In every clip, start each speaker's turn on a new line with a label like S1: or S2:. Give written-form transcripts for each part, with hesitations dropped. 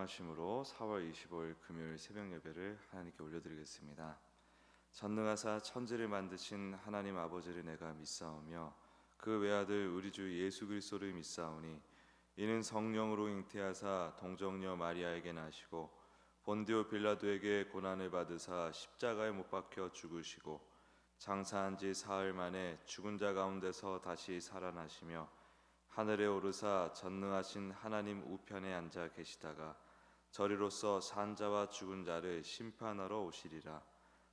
S1: 원하심으로 4월 25일 금요일 새벽 예배를 하나님께 올려드리겠습니다. 전능하사 천지를 만드신 하나님 아버지를 내가 믿사오며 그 외아들 우리 주 예수 그리스도를 믿사오니 이는 성령으로 잉태하사 동정녀 마리아에게 나시고 본디오 빌라도에게 고난을 받으사 십자가에 못 박혀 죽으시고 장사한 지 사흘 만에 죽은 자 가운데서 다시 살아나시며 하늘에 오르사 전능하신 하나님 우편에 앉아 계시다가 저리로서 산 자와 죽은 자를 심판하러 오시리라.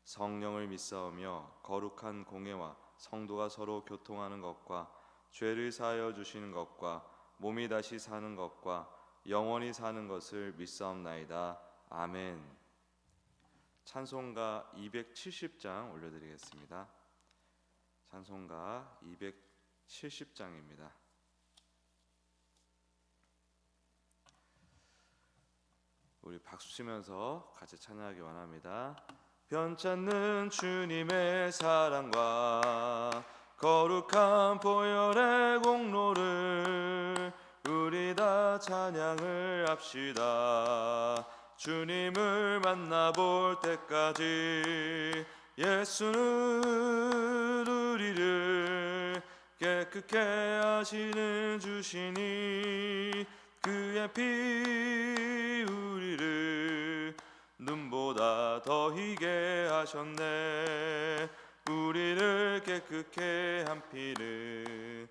S1: 성령을 믿사오며 거룩한 공회와 성도가 서로 교통하는 것과 죄를 사하여 주시는 것과 몸이 다시 사는 것과 영원히 사는 것을 믿사옵나이다. 아멘. 찬송가 270장 올려드리겠습니다. 찬송가 270장입니다. 우리 박수 치면서 같이 찬양하기 원합니다. 변찮는 주님의 사랑과 거룩한 보혈의 공로를 우리 다 찬양을 합시다. 주님을 만나볼 때까지 예수는 우리를 깨끗게 하시는 주시니 그의 피 우리를 눈보다 더 희게 하셨네. 우리를 깨끗게 한 피는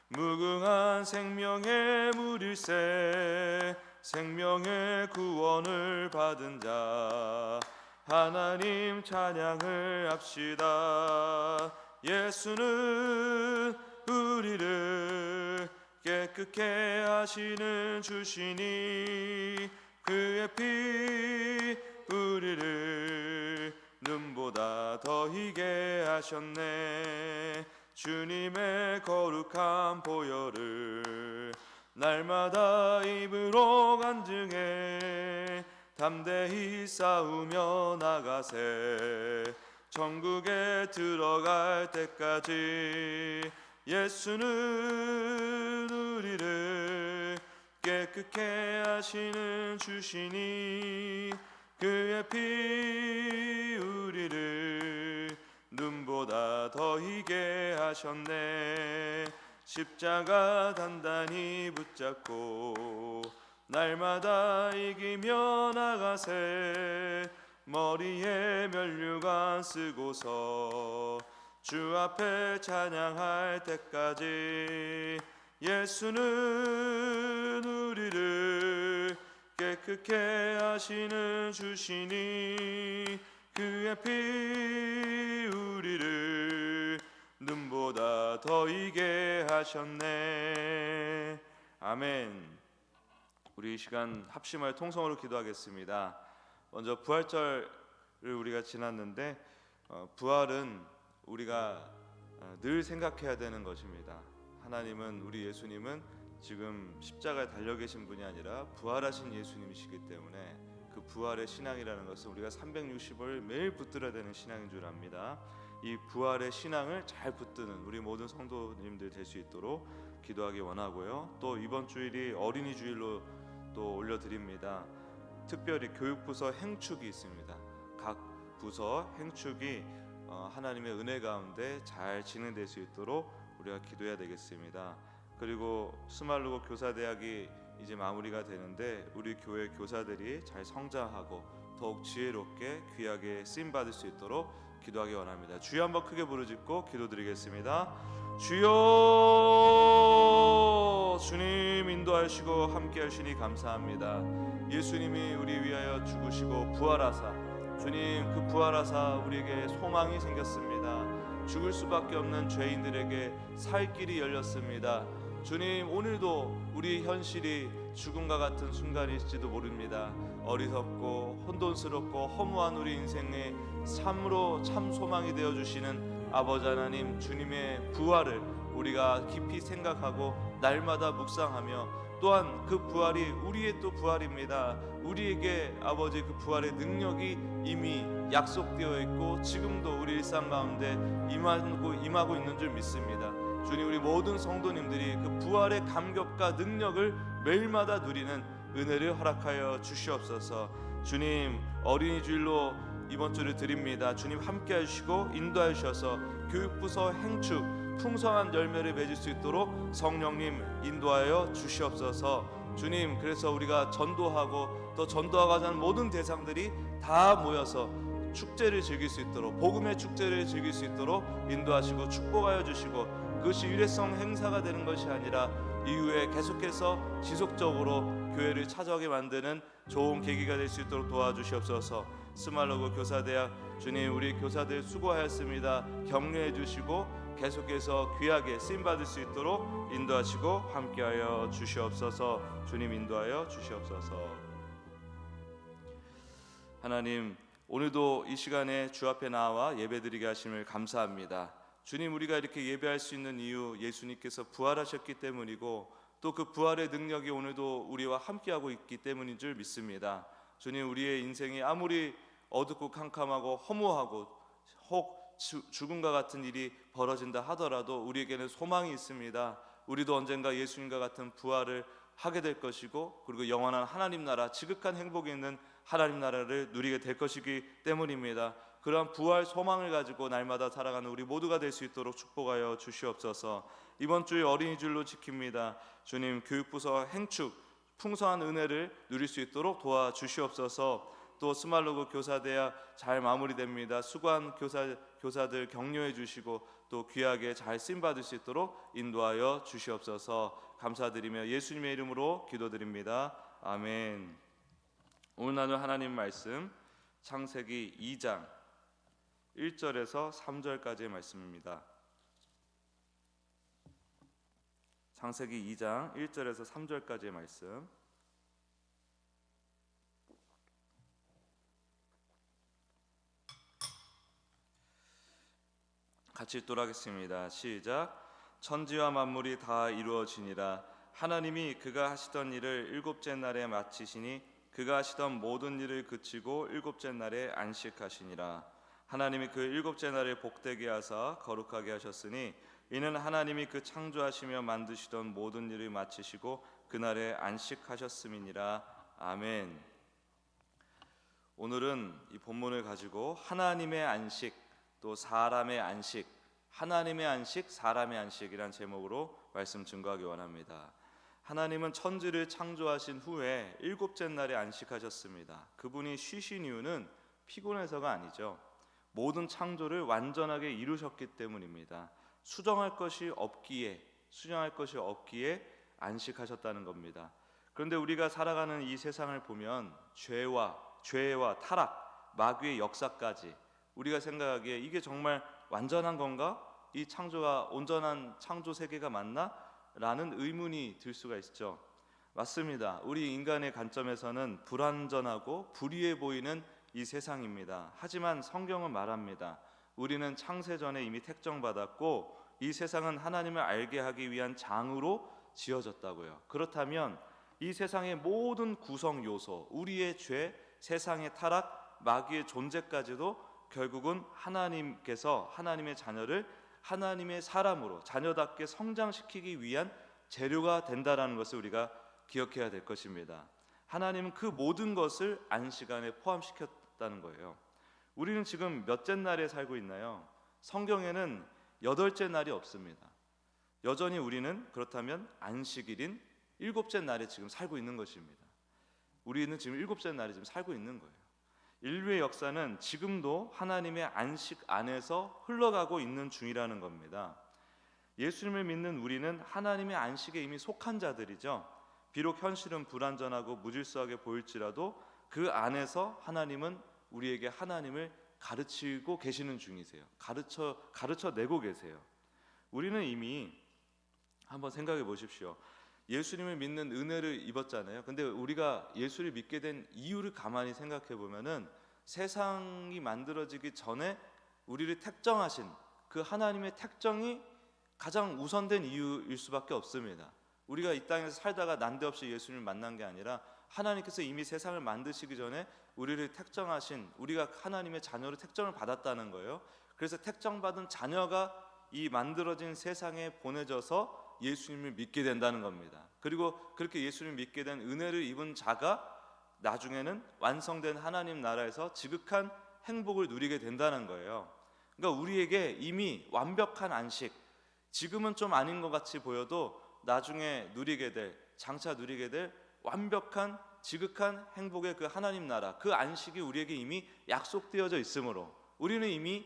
S1: 무궁한 생명의 물일세. 생명의 구원을 받은 자 하나님 찬양을 합시다. 예수는 우리를 깨끗게 하시는 주시니 그의 피 우리를 눈보다 더 희게 하셨네. 주님의 거룩한 보혈을 날마다 입으로 간증해 담대히 싸우며 나가세. 천국에 들어갈 때까지 예수는 우리를 깨끗게 하시는 주시니 그의 피 우리를 눈보다 더 희게 하셨네. 십자가 단단히 붙잡고 날마다 이기며 나가세. 머리에 면류관 쓰고서 주 앞에 찬양할 때까지 예수는 우리를 깨끗게 하시는 주시니 그의 피 우리를 눈보다 더 희게 하셨네. 아멘. 우리 이 시간 합심하여 통성으로 기도하겠습니다. 먼저 부활절을 우리가 지났는데 부활은 우리가 늘 생각해야 되는 것입니다. 하나님은, 우리 예수님은 지금 십자가에 달려 계신 분이 아니라 부활하신 예수님이시기 때문에 그 부활의 신앙이라는 것은 우리가 360을 매일 붙들어야 되는 신앙인 줄 압니다. 이 부활의 신앙을 잘 붙드는 우리 모든 성도님들 될 수 있도록 기도하기 원하고요. 또 이번 주일이 어린이 주일로 또 올려드립니다. 특별히 교육부서 행축이 있습니다. 각 부서 행축이 하나님의 은혜 가운데 잘 진행될 수 있도록 우리가 기도해야 되겠습니다. 그리고 스말르고 교사대학이 이제 마무리가 되는데 우리 교회 교사들이 잘 성장하고 더욱 지혜롭게 귀하게 쓰임받을 수 있도록 기도하기 원합니다. 주여 한번 크게 부르짖고 기도드리겠습니다. 주여, 주님 인도하시고 함께 하시니 감사합니다. 예수님이 우리 위하여 죽으시고 부활하사 주님 그 부활하사 우리에게 소망이 생겼습니다. 죽을 수밖에 없는 죄인들에게 살 길이 열렸습니다. 주님 오늘도 우리 현실이 죽음과 같은 순간일지도 모릅니다. 어리석고 혼돈스럽고 허무한 우리 인생에 참으로 참 소망이 되어주시는 아버지 하나님, 주님의 부활을 우리가 깊이 생각하고 날마다 묵상하며 또한 그 부활이 우리의 또 부활입니다. 우리에게 아버지 그 부활의 능력이 이미 약속되어 있고 지금도 우리 일상 가운데 임하고 있는 줄 믿습니다. 주님, 우리 모든 성도님들이 그 부활의 감격과 능력을 매일마다 누리는 은혜를 허락하여 주시옵소서. 주님, 어린이 주일로 이번 주를 드립니다. 주님 함께 하시고 인도해 주셔서 교육부서 행축 풍성한 열매를 맺을 수 있도록 성령님 인도하여 주시옵소서. 주님, 그래서 우리가 전도하고 또 전도하고자 하는 모든 대상들이 다 모여서 축제를 즐길 수 있도록, 복음의 축제를 즐길 수 있도록 인도하시고 축복하여 주시고, 그것이 일회성 행사가 되는 것이 아니라 이후에 계속해서 지속적으로 교회를 찾아오게 만드는 좋은 계기가 될 수 있도록 도와주시옵소서. 스말로그 교사대학, 주님, 우리 교사들 수고하였습니다. 격려해 주시고 계속해서 귀하게 쓰임받을 수 있도록 인도하시고 함께하여 주시옵소서. 주님, 인도하여 주시옵소서. 하나님, 오늘도 이 시간에 주 앞에 나와 예배드리게 하심을 감사합니다. 주님, 우리가 이렇게 예배할 수 있는 이유, 예수님께서 부활하셨기 때문이고 또 그 부활의 능력이 오늘도 우리와 함께하고 있기 때문인 줄 믿습니다. 주님, 우리의 인생이 아무리 어둡고 캄캄하고 허무하고 혹 죽음과 같은 일이 벌어진다 하더라도 우리에게는 소망이 있습니다. 우리도 언젠가 예수님과 같은 부활을 하게 될 것이고, 그리고 영원한 하나님 나라, 지극한 행복이 있는 하나님 나라를 누리게 될 것이기 때문입니다. 그러한 부활 소망을 가지고 날마다 살아가는 우리 모두가 될 수 있도록 축복하여 주시옵소서. 이번 주에 어린이 주일로 지킵니다. 주님, 교육부서 행축 풍성한 은혜를 누릴 수 있도록 도와주시옵소서. 또 스말로그 교사대학 잘 마무리됩니다. 수고한 교사들 격려해 주시고 또 귀하게 잘 쓰임받을 수 있도록 인도하여 주시옵소서. 감사드리며 예수님의 이름으로 기도드립니다. 아멘. 오늘 나눌 하나님 말씀, 창세기 2장 1절에서 3절까지의 말씀입니다. 창세기 2장 1절에서 3절까지의 말씀, 같이 읽도록 하겠습니다. 시작. 천지와 만물이 다 이루어지니라. 하나님이 그가 하시던 일을 일곱째 날에 마치시니 그가 하시던 모든 일을 그치고 일곱째 날에 안식하시니라. 하나님이 그 일곱째 날을 복되게 하사 거룩하게 하셨으니 이는 하나님이 그 창조하시며 만드시던 모든 일을 마치시고 그날에 안식하셨음이니라. 아멘. 오늘은 이 본문을 가지고 하나님의 안식, 또 사람의 안식, 하나님의 안식, 사람의 안식이란 제목으로 말씀 증거하기 원합니다. 하나님은 천지를 창조하신 후에 일곱째 날에 안식하셨습니다. 그분이 쉬신 이유는 피곤해서가 아니죠. 모든 창조를 완전하게 이루셨기 때문입니다. 수정할 것이 없기에 안식하셨다는 겁니다. 그런데 우리가 살아가는 이 세상을 보면 죄와 타락, 마귀의 역사까지 우리가 생각하기에 이게 정말 완전한 건가? 이 창조가 온전한 창조 세계가 맞나? 라는 의문이 들 수가 있죠. 맞습니다. 우리 인간의 관점에서는 불완전하고 불의해 보이는 이 세상입니다. 하지만 성경은 말합니다. 우리는 창세전에 이미 택정받았고 이 세상은 하나님을 알게 하기 위한 장으로 지어졌다고요. 그렇다면 이 세상의 모든 구성 요소, 우리의 죄, 세상의 타락, 마귀의 존재까지도 결국은 하나님께서 하나님의 자녀를 하나님의 사람으로 자녀답게 성장시키기 위한 재료가 된다라는 것을 우리가 기억해야 될 것입니다. 하나님은 그 모든 것을 안식 안에 포함시켰다는 거예요. 우리는 지금 몇째 날에 살고 있나요? 성경에는 8째 날이 없습니다. 여전히 우리는 그렇다면 안식일인 7째 날에 지금 살고 있는 것입니다. 우리는 지금 7째 날에 지금 살고 있는 거예요. 인류의 역사는 지금도 하나님의 안식 안에서 흘러가고 있는 중이라는 겁니다. 예수님을 믿는 우리는 하나님의 안식에 이미 속한 자들이죠. 비록 현실은 불완전하고 무질서하게 보일지라도 그 안에서 하나님은 우리에게 하나님을 가르치고 계시는 중이세요. 가르쳐내고 계세요. 우리는 이미 한번 생각해 보십시오. 예수님을 믿는 은혜를 입었잖아요. 근데 우리가 예수를 믿게 된 이유를 가만히 생각해 보면은 세상이 만들어지기 전에 우리를 택정하신 그 하나님의 택정이 가장 우선된 이유일 수밖에 없습니다. 우리가 이 땅에서 살다가 난데없이 예수님을 만난 게 아니라 하나님께서 이미 세상을 만드시기 전에 우리를 택정하신, 우리가 하나님의 자녀로 택정을 받았다는 거예요. 그래서 택정받은 자녀가 이 만들어진 세상에 보내져서 예수님을 믿게 된다는 겁니다. 그리고 그렇게 예수님을 믿게 된 은혜를 입은 자가 나중에는 완성된 하나님 나라에서 지극한 행복을 누리게 된다는 거예요. 그러니까 우리에게 이미 완벽한 안식, 지금은 좀 아닌 것 같이 보여도 나중에 누리게 될, 장차 누리게 될 완벽한 지극한 행복의 그 하나님 나라, 그 안식이 우리에게 이미 약속되어져 있으므로 우리는 이미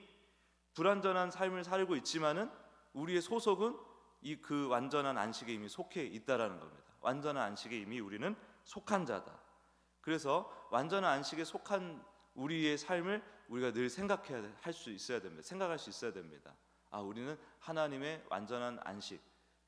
S1: 불완전한 삶을 살고 있지만은 우리의 소속은 이 그 완전한 안식에 이미 속해 있다라는 겁니다. 완전한 안식에 이미 우리는 속한 자다. 그래서 완전한 안식에 속한 우리의 삶을 우리가 늘 할 수 있어야 됩니다. 생각할 수 있어야 됩니다. 우리는 하나님의 완전한 안식.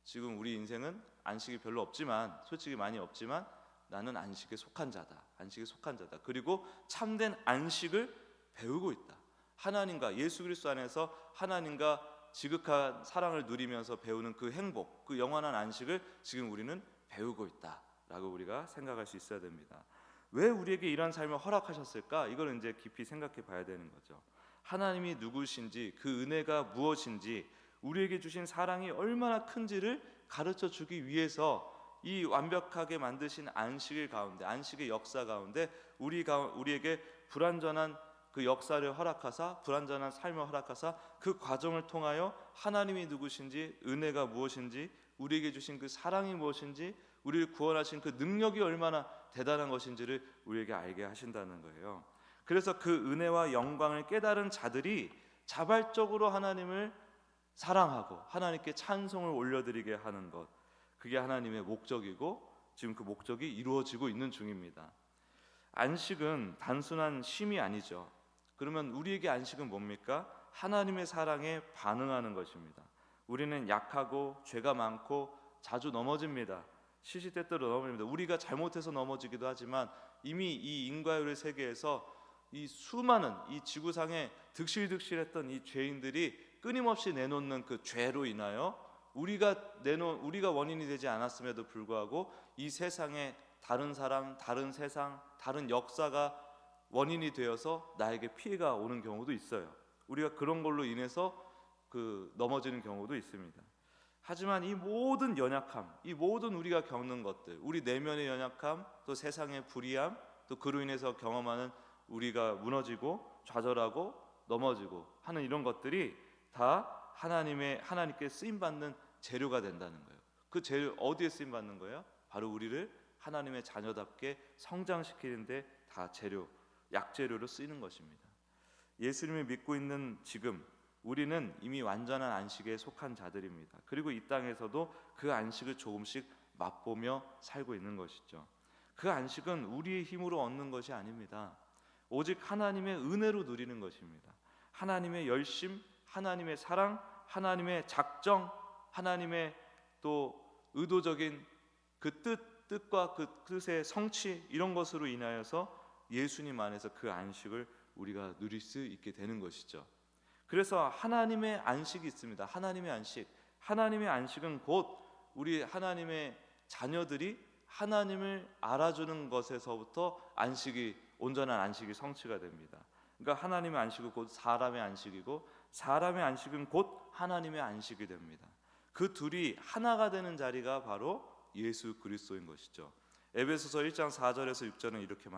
S1: 지금 우리 인생은 안식이 별로 없지만, 솔직히 많이 없지만 나는 안식에 속한 자다. 안식에 속한 자다. 그리고 참된 안식을 배우고 있다. 하나님과 예수 그리스도 안에서 하나님과 지극한 사랑을 누리면서 배우는 그 행복, 그 영원한 안식을 지금 우리는 배우고 있다라고 우리가 생각할 수 있어야 됩니다. 왜 우리에게 이런 삶을 허락하셨을까? 이걸 이제 깊이 생각해 봐야 되는 거죠. 하나님이 누구신지, 그 은혜가 무엇인지, 우리에게 주신 사랑이 얼마나 큰지를 가르쳐 주기 위해서 이 완벽하게 만드신 안식일 가운데, 안식의 역사 가운데 우리에게 불완전한 그 역사를 허락하사, 불완전한 삶을 허락하사 그 과정을 통하여 하나님이 누구신지, 은혜가 무엇인지, 우리에게 주신 그 사랑이 무엇인지, 우리를 구원하신 그 능력이 얼마나 대단한 것인지를 우리에게 알게 하신다는 거예요. 그래서 그 은혜와 영광을 깨달은 자들이 자발적으로 하나님을 사랑하고 하나님께 찬송을 올려드리게 하는 것, 그게 하나님의 목적이고 지금 그 목적이 이루어지고 있는 중입니다. 안식은 단순한 쉼이 아니죠. 그러면 우리에게 안식은 뭡니까? 하나님의 사랑에 반응하는 것입니다. 우리는 약하고 죄가 많고 자주 넘어집니다. 시시때때로 넘어집니다. 우리가 잘못해서 넘어지기도 하지만 이미 이 인과율의 세계에서 이 수많은 이 지구상에 득실득실했던 이 죄인들이 끊임없이 내놓는 그 죄로 인하여 우리가 원인이 되지 않았음에도 불구하고 이 세상에 다른 사람, 다른 세상, 다른 역사가 원인이 되어서 나에게 피해가 오는 경우도 있어요. 우리가 그런 걸로 인해서 넘어지는 경우도 있습니다. 하지만 이 모든 연약함, 이 모든 우리가 겪는 것들, 우리 내면의 연약함, 또 세상의 불의함, 또 그로 인해서 경험하는 우리가 무너지고 좌절하고 넘어지고 하는 이런 것들이 다 하나님께 쓰임 받는 재료가 된다는 거예요. 그 재료 어디에 쓰임 받는 거예요? 바로 우리를 하나님의 자녀답게 성장시키는데 다 약재료로 쓰이는 것입니다. 예수님을 믿고 있는 지금 우리는 이미 완전한 안식에 속한 자들입니다. 그리고 이 땅에서도 그 안식을 조금씩 맛보며 살고 있는 것이죠. 그 안식은 우리의 힘으로 얻는 것이 아닙니다. 오직 하나님의 은혜로 누리는 것입니다. 하나님의 열심, 하나님의 사랑, 하나님의 작정, 하나님의 또 의도적인 그 뜻과 그 뜻의 성취, 이런 것으로 인하여서 예수님 안에서 그 안식을 우리가 누릴 수 있게 되는 것이죠. 그래서 하나님의 안식이 있습니다. 하나님의 안식. 하나님의 안식은 곧 우리 하나님의 자녀들이 하나님을 알아주는 것에서부터 온전한 안식이 성취가 됩니다. 그러니까 하나님의 안식은 곧 사람의 안식이고, 사람의 안식은 곧 하나님의 안식이 됩니다. 그 둘이 하나가 되는 자리가 바로 예수 그리스도인 것이죠. 에베소서 1장 4절에서 6절은 이렇게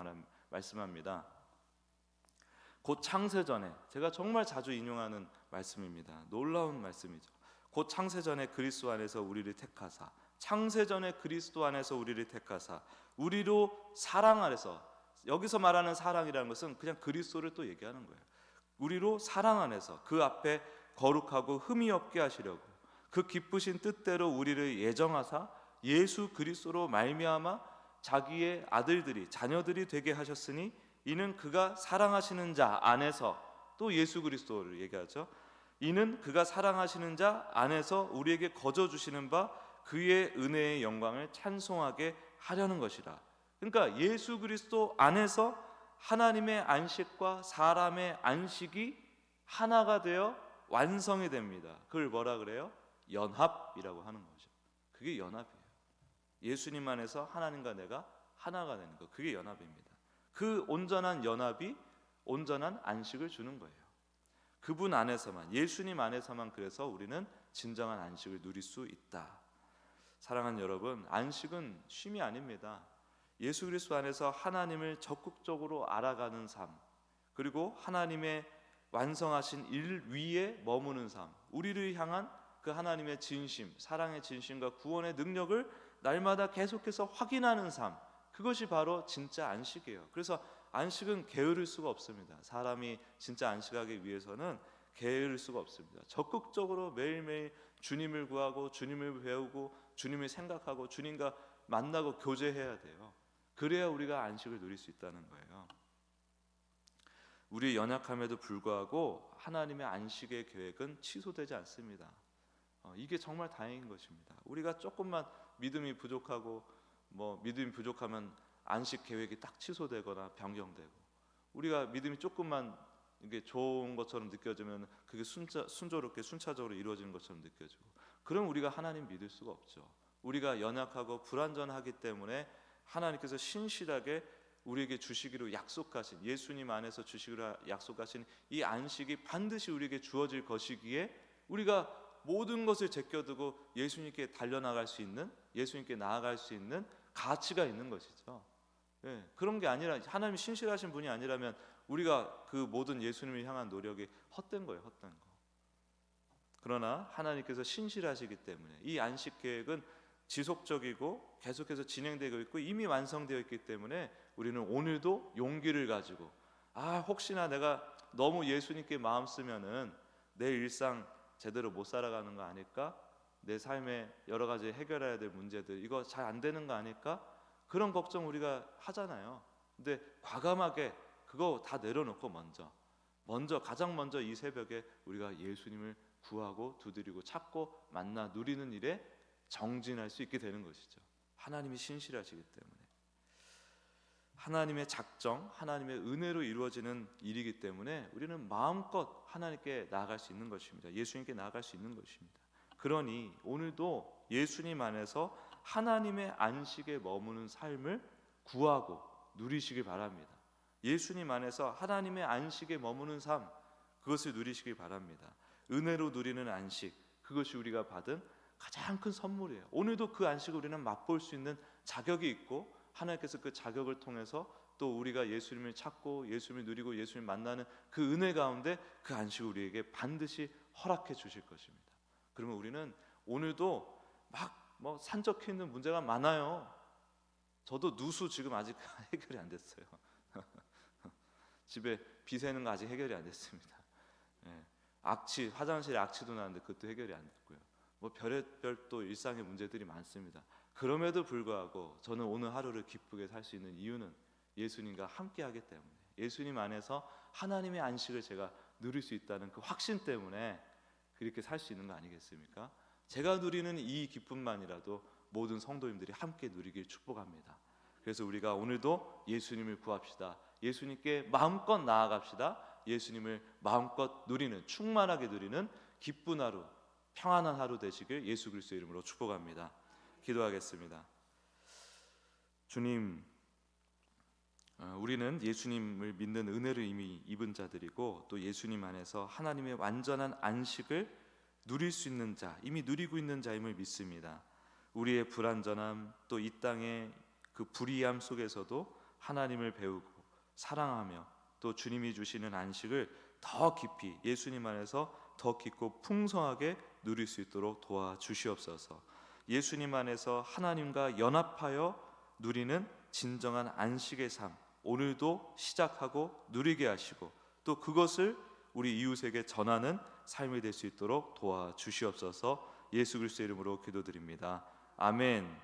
S1: 말씀합니다. 곧 창세전에, 제가 정말 자주 인용하는 말씀입니다. 놀라운 말씀이죠. 곧 창세전에 그리스도 안에서 우리를 택하사, 창세전에 그리스도 안에서 우리를 택하사, 우리로 사랑 안에서, 여기서 말하는 사랑이라는 것은 그냥 그리스도를 또 얘기하는 거예요. 우리로 사랑 안에서 그 앞에 거룩하고 흠이 없게 하시려고 그 기쁘신 뜻대로 우리를 예정하사 예수 그리스도로 말미암아 자기의 자녀들이 되게 하셨으니 이는 그가 사랑하시는 자 안에서, 또 예수 그리스도를 얘기하죠. 이는 그가 사랑하시는 자 안에서 우리에게 거저 주시는 바 그의 은혜의 영광을 찬송하게 하려는 것이라. 그러니까 예수 그리스도 안에서 하나님의 안식과 사람의 안식이 하나가 되어 완성이 됩니다. 그걸 뭐라 그래요? 연합이라고 하는 거죠. 그게 연합이에요. 예수님 안에서 하나님과 내가 하나가 되는 것, 그게 연합입니다. 그 온전한 연합이 온전한 안식을 주는 거예요. 그분 안에서만, 예수님 안에서만, 그래서 우리는 진정한 안식을 누릴 수 있다. 사랑하는 여러분, 안식은 쉼이 아닙니다. 예수 그리스도 안에서 하나님을 적극적으로 알아가는 삶, 그리고 하나님의 완성하신 일 위에 머무는 삶, 우리를 향한 그 하나님의 진심, 사랑의 진심과 구원의 능력을 날마다 계속해서 확인하는 삶, 그것이 바로 진짜 안식이에요. 그래서 안식은 게으를 수가 없습니다. 사람이 진짜 안식하기 위해서는 게으를 수가 없습니다. 적극적으로 매일매일 주님을 구하고 주님을 배우고 주님을 생각하고 주님과 만나고 교제해야 돼요. 그래야 우리가 안식을 누릴 수 있다는 거예요. 우리의 연약함에도 불구하고 하나님의 안식의 계획은 취소되지 않습니다. 이게 정말 다행인 것입니다. 우리가 조금만 믿음이 부족하고 믿음이 부족하면 안식 계획이 딱 취소되거나 변경되고, 우리가 믿음이 조금만 이게 좋은 것처럼 느껴지면 그게 순조롭게 순차적으로 이루어지는 것처럼 느껴지고, 그럼 우리가 하나님 믿을 수가 없죠. 우리가 연약하고 불완전하기 때문에 하나님께서 신실하게 우리에게 주시기로 약속하신, 예수님 안에서 주시기로 약속하신 이 안식이 반드시 우리에게 주어질 것이기에 우리가 모든 것을 제껴두고 예수님께 달려나갈 수 있는, 예수님께 나아갈 수 있는 가치가 있는 것이죠. 그런 게 아니라, 하나님이 신실하신 분이 아니라면 우리가 그 모든 예수님을 향한 노력이 헛된 거예요, 헛된 거. 그러나 하나님께서 신실하시기 때문에 이 안식 계획은 지속적이고 계속해서 진행되고 있고 이미 완성되어 있기 때문에 우리는 오늘도 용기를 가지고, 혹시나 내가 너무 예수님께 마음 쓰면은 내 일상 제대로 못 살아가는 거 아닐까? 내 삶에 여러 가지 해결해야 될 문제들, 이거 잘 안 되는 거 아닐까? 그런 걱정 우리가 하잖아요. 근데 과감하게 그거 다 내려놓고 가장 먼저 이 새벽에 우리가 예수님을 구하고 두드리고 찾고 만나 누리는 일에 정진할 수 있게 되는 것이죠. 하나님이 신실하시기 때문에. 하나님의 작정, 하나님의 은혜로 이루어지는 일이기 때문에 우리는 마음껏 하나님께 나아갈 수 있는 것입니다. 예수님께 나아갈 수 있는 것입니다. 그러니 오늘도 예수님 안에서 하나님의 안식에 머무는 삶을 구하고 누리시길 바랍니다. 예수님 안에서 하나님의 안식에 머무는 삶, 그것을 누리시길 바랍니다. 은혜로 누리는 안식, 그것이 우리가 받은 가장 큰 선물이에요. 오늘도 그 안식을 우리는 맛볼 수 있는 자격이 있고, 하나님께서 그 자격을 통해서 또 우리가 예수님을 찾고 예수님을 누리고 예수님을 만나는 그 은혜 가운데 그 안식을 우리에게 반드시 허락해 주실 것입니다. 그러면 우리는 오늘도 막 산적해 있는 문제가 많아요. 저도 누수 지금 아직 해결이 안 됐어요. 집에 비 새는 거 아직 해결이 안 됐습니다. 악취, 화장실에 악취도 나는데 그것도 해결이 안 됐고요. 별의별 또 일상의 문제들이 많습니다. 그럼에도 불구하고 저는 오늘 하루를 기쁘게 살 수 있는 이유는 예수님과 함께하기 때문에, 예수님 안에서 하나님의 안식을 제가 누릴 수 있다는 그 확신 때문에 그렇게 살 수 있는 거 아니겠습니까? 제가 누리는 이 기쁨만이라도 모든 성도님들이 함께 누리길 축복합니다. 그래서 우리가 오늘도 예수님을 구합시다. 예수님께 마음껏 나아갑시다. 예수님을 마음껏 누리는, 충만하게 누리는 기쁜 하루, 평안한 하루 되시길 예수 그리스도의 이름으로 축복합니다. 기도하겠습니다. 주님, 우리는 예수님을 믿는 은혜를 이미 입은 자들이고, 또 예수님 안에서 하나님의 완전한 안식을 누릴 수 있는 자, 이미 누리고 있는 자임을 믿습니다. 우리의 불완전함, 또 이 땅의 그 불의함 속에서도 하나님을 배우고 사랑하며 또 주님이 주시는 안식을 더 깊이, 예수님 안에서 더 깊고 풍성하게 누릴 수 있도록 도와주시옵소서. 예수님 안에서 하나님과 연합하여 누리는 진정한 안식의 삶, 오늘도 시작하고 누리게 하시고, 또 그것을 우리 이웃에게 전하는 삶이 될 수 있도록 도와주시옵소서. 예수 그리스도의 이름으로 기도드립니다. 아멘.